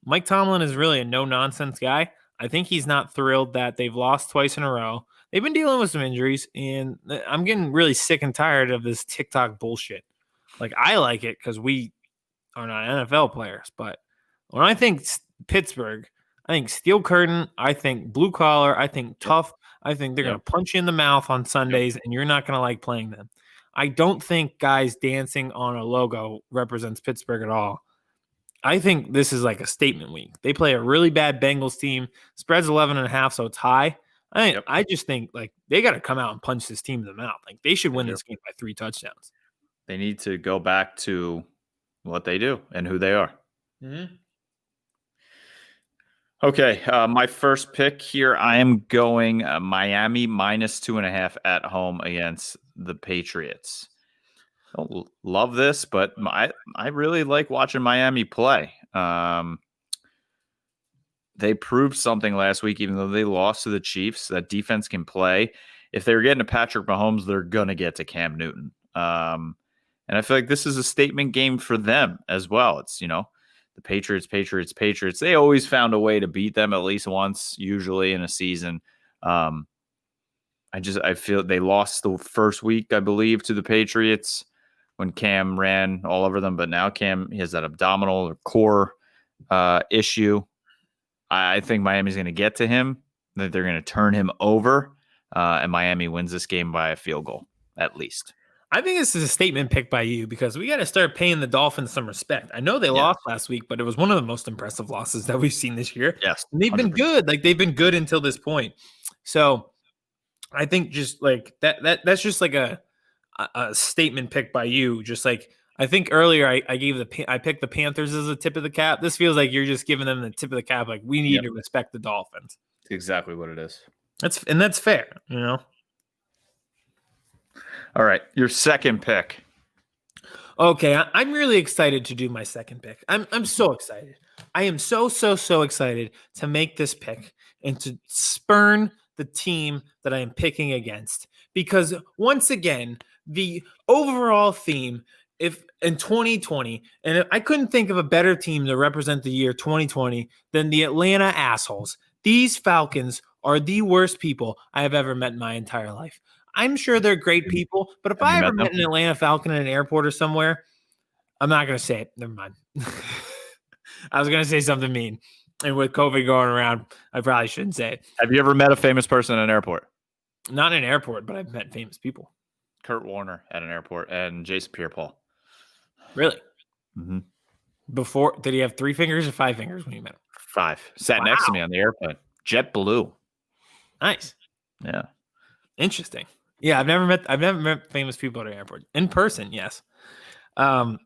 C: Mike Tomlin is really a no-nonsense guy. I think he's not thrilled that they've lost twice in a row. They've been dealing with some injuries, and I'm getting really sick and tired of this TikTok bullshit. Like, I like it because we are not NFL players, but when I think Pittsburgh, I think steel curtain, I think blue collar, I think tough. I think they're going to punch you in the mouth on Sundays, and you're not going to like playing them. I don't think guys dancing on a logo represents Pittsburgh at all. I think this is like a statement week. They play a really bad Bengals team. Spread's 11.5, so it's high. I just think like they got to come out and punch this team in the mouth. Like they should win this game by 3 touchdowns.
A: They need to go back to what they do and who they are.
C: Mm-hmm.
A: Okay, my first pick here, I am going Miami -2.5 at home against the Patriots. I don't love this, but I really like watching Miami play. They proved something last week, even though they lost to the Chiefs, that defense can play. If they're getting to Patrick Mahomes, they're going to get to Cam Newton. And I feel like this is a statement game for them as well. It's, the Patriots. They always found a way to beat them at least once, usually in a season. I feel they lost the first week, I believe, to the Patriots when Cam ran all over them. But now Cam, he has that abdominal or core issue. I think Miami's going to get to him, that they're going to turn him over, and Miami wins this game by a field goal, at least.
C: I think this is a statement pick by you because we got to start paying the Dolphins some respect. I know they lost last week, but it was one of the most impressive losses that we've seen this year.
A: Yes.
C: And they've been good. Like they've been good until this point. So I think just like that's just like a statement pick by you. Just like, I think earlier I picked the Panthers as a tip of the cap. This feels like you're just giving them the tip of the cap. Like we need to respect the Dolphins.
A: Exactly what it is.
C: That's fair,
A: All right, your second pick.
C: Okay, I'm really excited to do my second pick. I'm so excited. I am so excited to make this pick and to spurn the team that I am picking against. Because once again, the overall theme, if in 2020, and I couldn't think of a better team to represent the year 2020 than the Atlanta assholes. These Falcons are the worst people I have ever met in my entire life. I'm sure they're great people, but if I ever met an Atlanta Falcon in an airport or somewhere, I'm not going to say it. Never mind. I was going to say something mean. And with COVID going around, I probably shouldn't say it.
A: Have you ever met a famous person in an airport?
C: Not in an airport, but I've met famous people.
A: Kurt Warner at an airport and Jason Pierre-Paul.
C: Really?
A: Mm-hmm.
C: Before, did he have 3 fingers or 5 fingers when you met him?
A: 5. Sat next to me on the airplane. JetBlue.
C: Nice.
A: Yeah.
C: Interesting. Yeah, I've never met famous people at an airport. In person, yes. So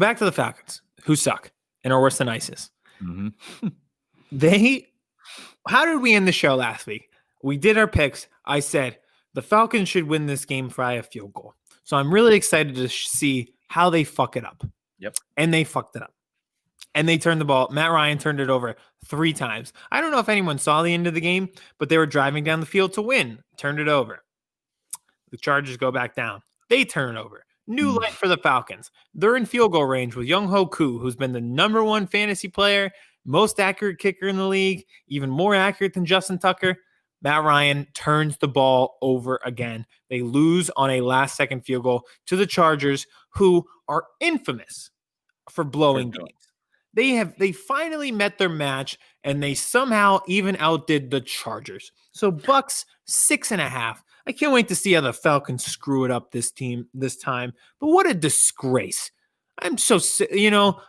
C: back to the Falcons, who suck and are worse than ISIS.
A: Mm-hmm.
C: How did we end the show last week? We did our picks. I said the Falcons should win this game by a field goal. So I'm really excited to see how they fuck it up.
A: Yep.
C: And they fucked it up. And they turned the ball. Matt Ryan turned it over 3 times. I don't know if anyone saw the end of the game, but they were driving down the field to win. Turned it over. The Chargers go back down. They turn it over. New light for the Falcons. They're in field goal range with Younghoe Koo, who's been the #1 fantasy player, most accurate kicker in the league, even more accurate than Justin Tucker. Matt Ryan turns the ball over again. They lose on a last-second field goal to the Chargers, who are infamous for blowing games. They finally met their match, and they somehow even outdid the Chargers. So Bucks 6.5. I can't wait to see how the Falcons screw it up this time. But what a disgrace. I'm so,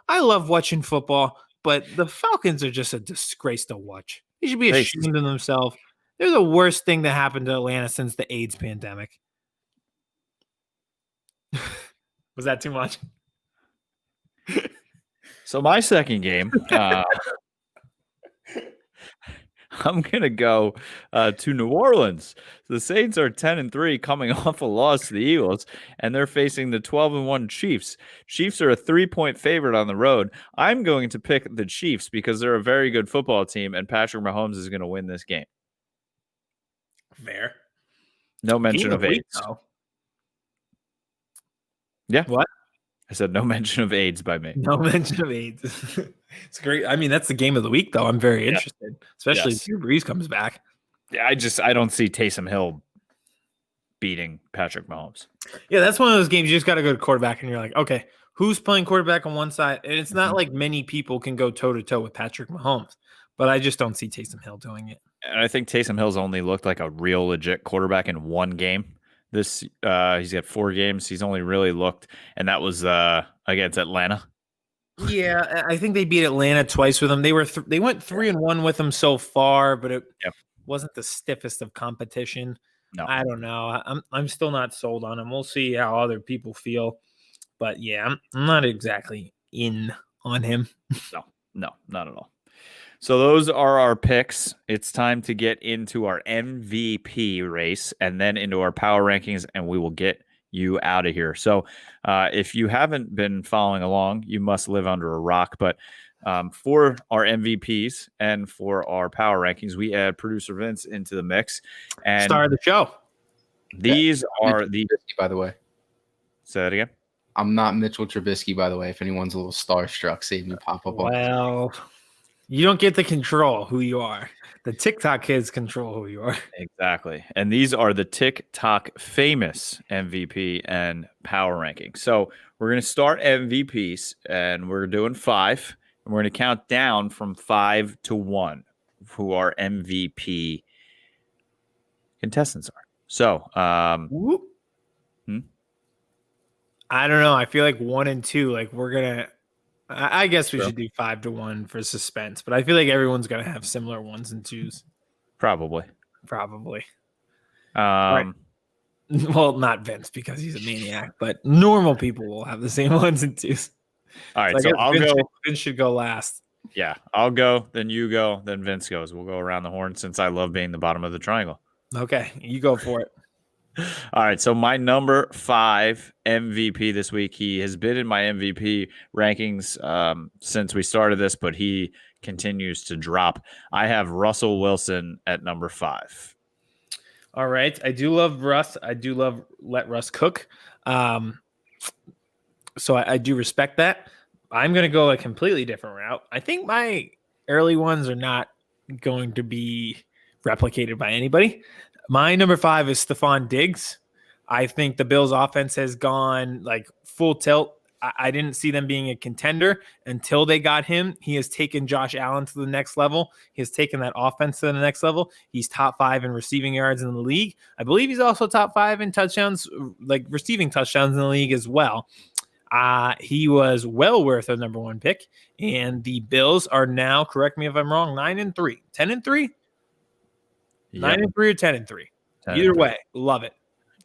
C: I love watching football, but the Falcons are just a disgrace to watch. They should be ashamed of themselves. They're the worst thing that happened to Atlanta since the AIDS pandemic. Was that too much?
A: So my second game, I'm going to go to New Orleans. The Saints are 10-3 coming off a loss to the Eagles, and they're facing the 12-1 Chiefs. Chiefs are a 3-point favorite on the road. I'm going to pick the Chiefs because they're a very good football team, and Patrick Mahomes is going to win this game.
C: Fair.
A: No mention of AIDS. Yeah.
C: What?
A: I said no mention of AIDS by me.
C: No mention of AIDS. It's great. I mean, that's the game of the week, though. I'm very interested, especially if Drew Brees comes back.
A: Yeah, I don't see Taysom Hill beating Patrick Mahomes.
C: Yeah, that's one of those games you just got to go to quarterback, and you're like, okay, who's playing quarterback on one side? And it's not like many people can go toe-to-toe with Patrick Mahomes, but I just don't see Taysom Hill doing it.
A: And I think Taysom Hill's only looked like a real legit quarterback in one game. He's got 4 games. He's only really looked, and that was against Atlanta.
C: Yeah, I think they beat Atlanta twice with him. They went 3-1 with him so far, but it wasn't the stiffest of competition.
A: No.
C: I don't know. I'm still not sold on him. We'll see how other people feel, but yeah, I'm not exactly in on him.
A: No, not at all. So those are our picks. It's time to get into our MVP race and then into our power rankings, and we will get you out of here. So if you haven't been following along, you must live under a rock. But for our MVPs and for our power rankings, we add producer Vince into the mix. And
C: star of the show.
A: These are the...
D: By the way.
A: Say that again?
D: I'm not Mitchell Trubisky, by the way. If anyone's a little starstruck, seeing me pop up.
C: Well... You don't get to control who you are. The TikTok kids control who you are.
A: Exactly. And these are the TikTok famous MVP and power rankings. So we're going to start MVPs, and we're doing 5. And we're going to count down from 5 to 1 who our MVP contestants are. So,
C: I don't know. I feel like 1 and 2, like we're going to... I guess we should do 5 to 1 for suspense, but I feel like everyone's going to have similar 1s and 2s.
A: Probably.
C: Right. Well, not Vince because he's a maniac, but normal people will have the same 1s and 2s.
A: All right, so I'll go.
C: Vince should go last.
A: Yeah, I'll go, then you go, then Vince goes. We'll go around the horn since I love being the bottom of the triangle.
C: Okay, you go for it.
A: All right, so my number 5 MVP this week, he has been in my MVP rankings since we started this, but he continues to drop. I have Russell Wilson at number 5.
C: All right, I do love Russ. I do love let Russ cook. So I do respect that. I'm going to go a completely different route. I think my early ones are not going to be replicated by anybody. My number 5 is Stephon Diggs. I think the Bills offense has gone like full tilt. I didn't see them being a contender until they got him. He has taken Josh Allen to the next level. He has taken that offense to the next level. He's top 5 in receiving yards in the league. I believe he's also top 5 in touchdowns, like receiving touchdowns in the league as well. He was well worth a number 1 pick. And the Bills are now, correct me if I'm wrong, 9-3. 10-3? 9-3 or 10-3. Either way, love it.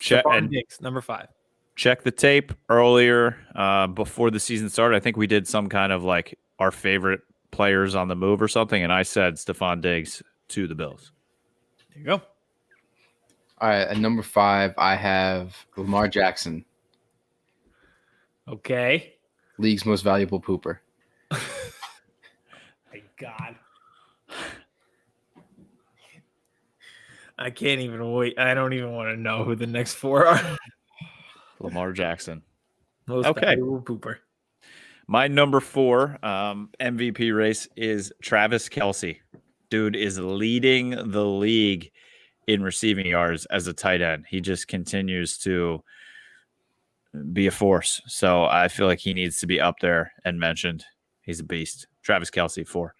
C: Stephon Diggs, number 5.
A: Check the tape earlier before the season started. I think we did some kind of like our favorite players on the move or something, and I said Stephon Diggs to the Bills.
C: There you go.
D: All right, at number 5, I have Lamar Jackson.
C: Okay.
D: League's most valuable pooper.
C: My God. I can't even wait. I don't even want to know who the next 4 are.
A: Lamar Jackson. Okay.
C: Pooper.
A: My number 4 MVP race is Travis Kelce. Dude is leading the league in receiving yards as a tight end. He just continues to be a force. So I feel like he needs to be up there and mentioned. He's a beast. Travis Kelce, 4.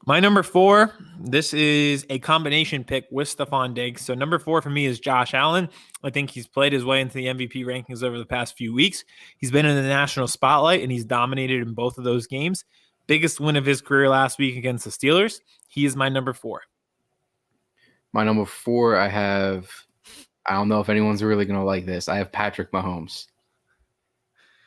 C: My number 4, this is a combination pick with Stephon Diggs. So number 4 for me is Josh Allen. I think he's played his way into the MVP rankings over the past few weeks. He's been in the national spotlight, and he's dominated in both of those games. Biggest win of his career last week against the Steelers. He is my number 4.
D: My number 4, I don't know if anyone's really going to like this. I have Patrick Mahomes.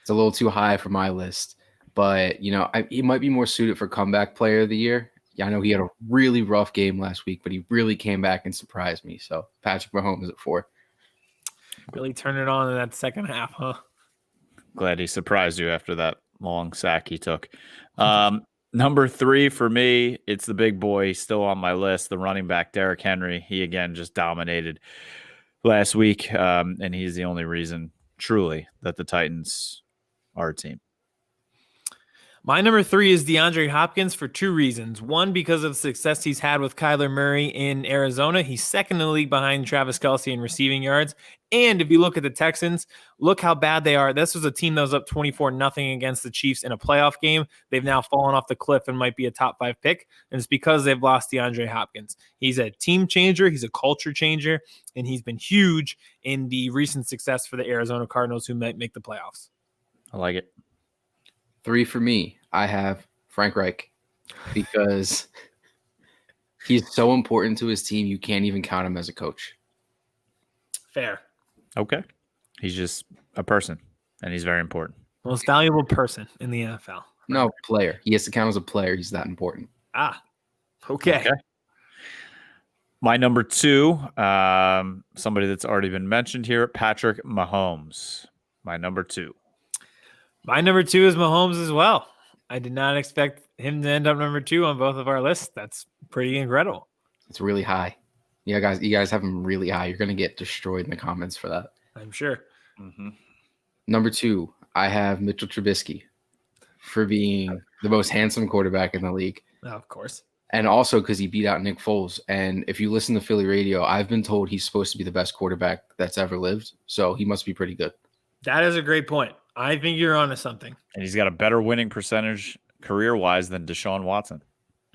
D: It's a little too high for my list, but, he might be more suited for comeback player of the year. Yeah, I know he had a really rough game last week, but he really came back and surprised me. So Patrick Mahomes at 4.
C: Really turned it on in that second half, huh?
A: Glad he surprised you after that long sack he took. Number 3 for me, it's the big boy. He's still on my list, the running back, Derrick Henry. He, again, just dominated last week, and he's the only reason, truly, that the Titans are a team.
C: My number 3 is DeAndre Hopkins for 2 reasons. One, because of the success he's had with Kyler Murray in Arizona. He's second in the league behind Travis Kelce in receiving yards. And if you look at the Texans, look how bad they are. This was a team that was up 24-0 against the Chiefs in a playoff game. They've now fallen off the cliff and might be a top 5 pick. And it's because they've lost DeAndre Hopkins. He's a team changer. He's a culture changer. And he's been huge in the recent success for the Arizona Cardinals, who might make the playoffs.
A: I like it.
D: 3 for me, I have Frank Reich because he's so important to his team. You can't even count him as a coach.
C: Fair.
A: Okay. He's just a person, and he's very important.
C: Most valuable person in the NFL.
D: No, player. He has to count as a player. He's that important.
C: Okay.
A: My number 2, somebody that's already been mentioned here, Patrick Mahomes. My number 2.
C: My number 2 is Mahomes as well. I did not expect him to end up number 2 on both of our lists. That's pretty incredible.
D: It's really high. Yeah, you guys have him really high. You're going to get destroyed in the comments for that.
C: I'm sure.
A: Mm-hmm.
D: Number 2, I have Mitchell Trubisky for being the most handsome quarterback in the league.
C: Oh, of course.
D: And also because he beat out Nick Foles. And if you listen to Philly radio, I've been told he's supposed to be the best quarterback that's ever lived. So he must be pretty good.
C: That is a great point. I think you're onto something.
A: And he's got a better winning percentage career-wise than Deshaun Watson.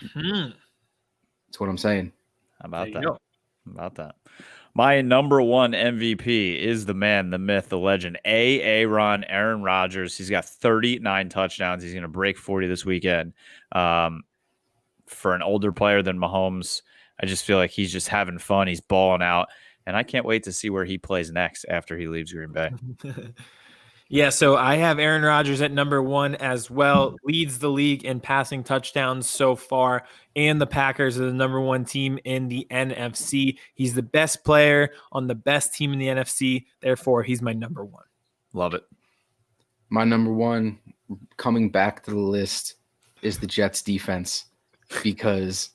C: Mm-hmm.
D: That's what I'm saying.
A: How about that? How about that? My number 1 MVP is the man, the myth, the legend, Aaron Rodgers. He's got 39 touchdowns. He's going to break 40 this weekend. For an older player than Mahomes, I just feel like he's just having fun. He's balling out. And I can't wait to see where he plays next after he leaves Green Bay.
C: Yeah, so I have Aaron Rodgers at number 1 as well. Leads the league in passing touchdowns so far, and the Packers are the number 1 team in the NFC. He's the best player on the best team in the NFC. Therefore, he's my number 1.
A: Love it.
D: My number 1, coming back to the list, is the Jets defense because,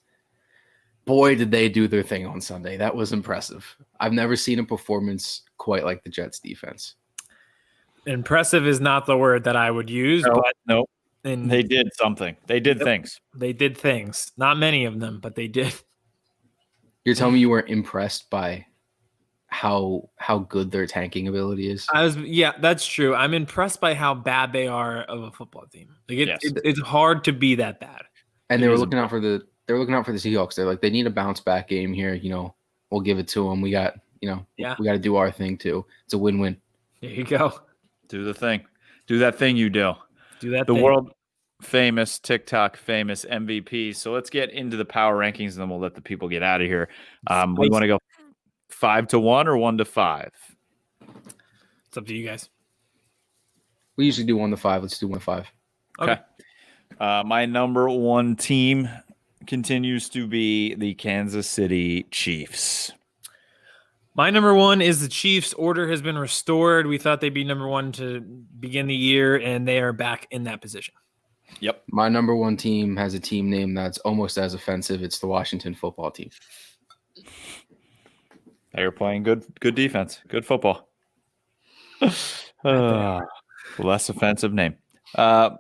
D: boy, did they do their thing on Sunday. That was impressive. I've never seen a performance quite like the Jets defense.
C: Impressive is not the word that I would use,
A: but they did something. They did things.
C: They did things. Not many of them, but they did.
D: You're telling me you weren't impressed by how good their tanking ability is?
C: Yeah, that's true. I'm impressed by how bad they are of a football team. Like it's hard to be that bad.
D: And they were looking out for the Seahawks. They're like, they need a bounce back game here. We'll give it to them. We got we got to do our thing too. It's a win-win.
C: There you go.
A: Do the thing. Do that thing you do.
C: Do that
A: the
C: thing.
A: World famous, TikTok famous MVP. So let's get into the power rankings, and then we'll let the people get out of here. We want to go 5 to 1 or 1 to 5?
C: It's up to you guys.
D: We usually do 1 to 5. Let's do 1 to 5.
A: Okay. My number 1 team continues to be the Kansas City Chiefs.
C: My number 1 is the Chiefs. Order has been restored. We thought they'd be number 1 to begin the year, and they are back in that position.
A: Yep.
D: My number 1 team has a team name that's almost as offensive. It's the Washington football team.
A: They are playing good defense, good football. Less offensive name.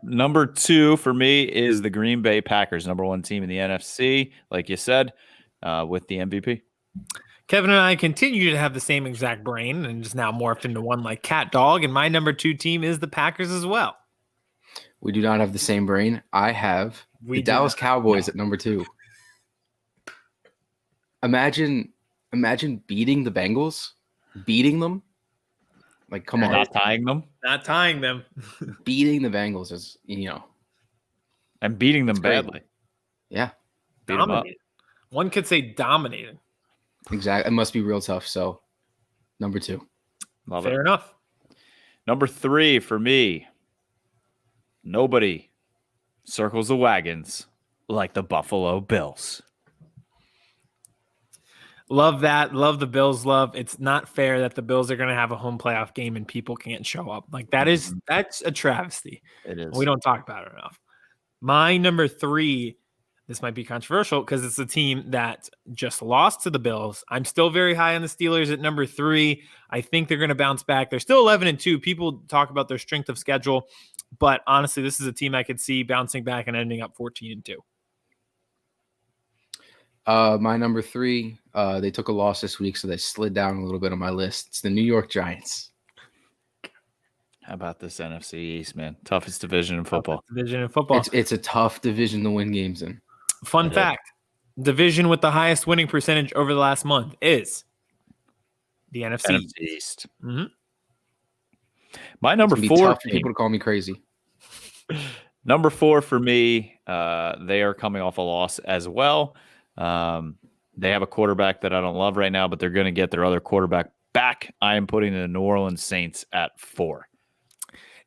A: Number 2 for me is the Green Bay Packers, number 1 team in the NFC, like you said, with the MVP.
C: Kevin and I continue to have the same exact brain and just now morphed into one like cat dog. And my number 2 team is the Packers as well.
D: We do not have the same brain. I have the Dallas Cowboys at number 2. Imagine beating the Bengals, beating them. Like, come on.
A: Not tying them.
C: Not tying them.
D: Beating the Bengals is,
A: And beating them badly.
D: Yeah.
A: Beat them up.
C: One could say dominated.
D: Exactly. It must be real tough. So, number 2.
A: Love it.
C: Fair enough.
A: Number 3 for me. Nobody circles the wagons like the Buffalo Bills.
C: Love that. Love the Bills. It's not fair that the Bills are going to have a home playoff game and people can't show up. Like that's a travesty.
A: It is.
C: We don't talk about it enough. My number 3, this might be controversial because it's a team that just lost to the Bills. I'm still very high on the Steelers at number 3. I think they're going to bounce back. They're still 11-2. People talk about their strength of schedule, but honestly, this is a team I could see bouncing back and ending up 14-2.
D: My number 3, they took a loss this week, so they slid down a little bit on my list. It's the New York Giants.
A: How about this NFC East, man? Toughest division in football.
C: It's
D: a tough division to win games in.
C: Fun fact, division with the highest winning percentage over the last month is the NFC
A: East.
C: Mm-hmm.
A: My number 4
D: for people to call me crazy.
A: Number 4 for me, they are coming off a loss as well. They have a quarterback that I don't love right now, but they're going to get their other quarterback back. I am putting the New Orleans Saints at 4.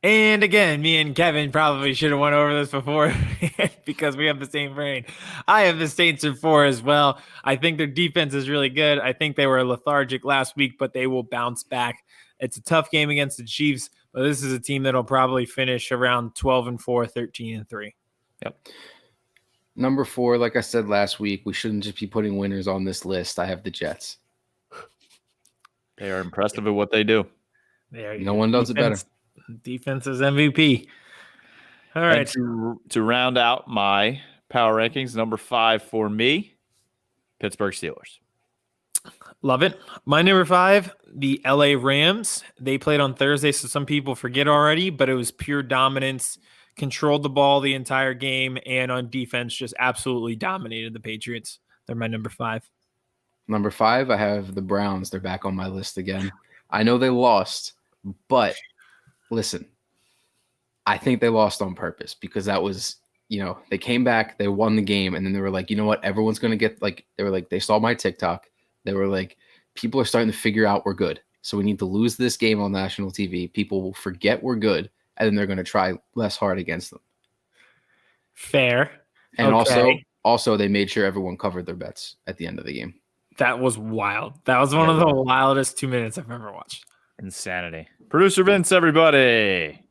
C: And again, me and Kevin probably should have went over this before because we have the same brain. I have the Saints at 4 as well. I think their defense is really good. I think they were lethargic last week, but they will bounce back. It's a tough game against the Chiefs, but this is a team that'll probably finish around 12-4, 13-3.
A: Yep.
D: Number 4, like I said last week, we shouldn't just be putting winners on this list. I have the Jets.
A: They are impressive at what they do.
D: No one does it better.
C: Defense is MVP. All right.
A: To round out my power rankings, number 5 for me, Pittsburgh Steelers.
C: Love it. My number 5, the LA Rams. They played on Thursday, so some people forget already, but it was pure dominance. Controlled the ball the entire game, and on defense just absolutely dominated the Patriots. They're my number 5.
D: Number 5, I have the Browns. They're back on my list again. I know they lost, but listen, I think they lost on purpose because that was, they came back, they won the game, and then they were like, you know what? Everyone's going to get they saw my TikTok. They were like, people are starting to figure out we're good. So we need to lose this game on national TV. People will forget we're good, and then they're going to try less hard against them.
C: Fair.
D: And also they made sure everyone covered their bets at the end of the game.
C: That was wild. That was one of the wildest 2 minutes I've ever watched.
A: Insanity. Producer Vince, everybody.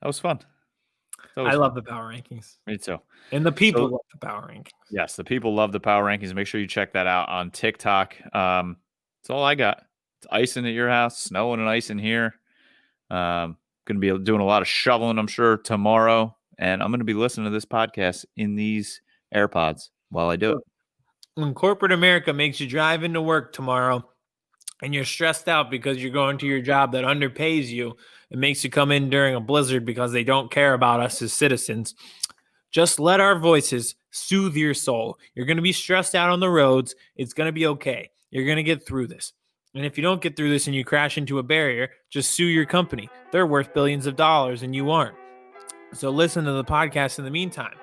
A: That was fun.
C: I love the power rankings.
A: Me too.
C: And the people love the power rankings.
A: Yes, the people love the power rankings. Make sure you check that out on TikTok. That's all I got. It's icing at your house, snowing and icing here. Going to be doing a lot of shoveling, I'm sure, tomorrow. And I'm going to be listening to this podcast in these AirPods while I do it.
C: When corporate America makes you drive into work tomorrow and you're stressed out because you're going to your job that underpays you, it makes you come in during a blizzard because they don't care about us as citizens. Just let our voices soothe your soul. You're going to be stressed out on the roads. It's going to be okay. You're going to get through this. And if you don't get through this and you crash into a barrier, just sue your company. They're worth billions of dollars and you aren't. So listen to the podcast in the meantime.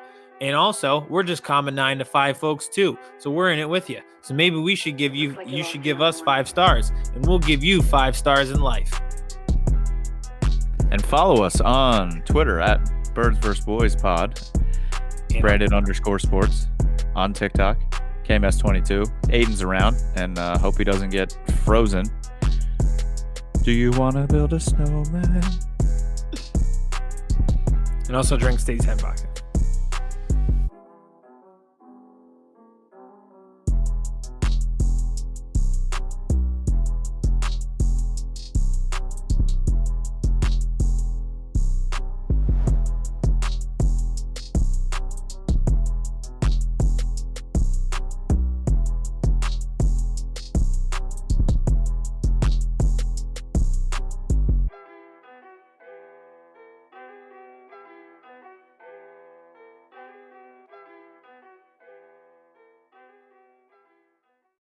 C: And also, we're just common 9 to 5 folks too. So we're in it with you. So maybe you should give us 5 stars and we'll give you 5 stars in life.
A: And follow us on Twitter at Birds vs. Boys Pod. Brandon _sports on TikTok. Kmess 22. Aidan's around and hope he doesn't get frozen. Do you want to build a snowman?
C: And also drink State's Head Vodka.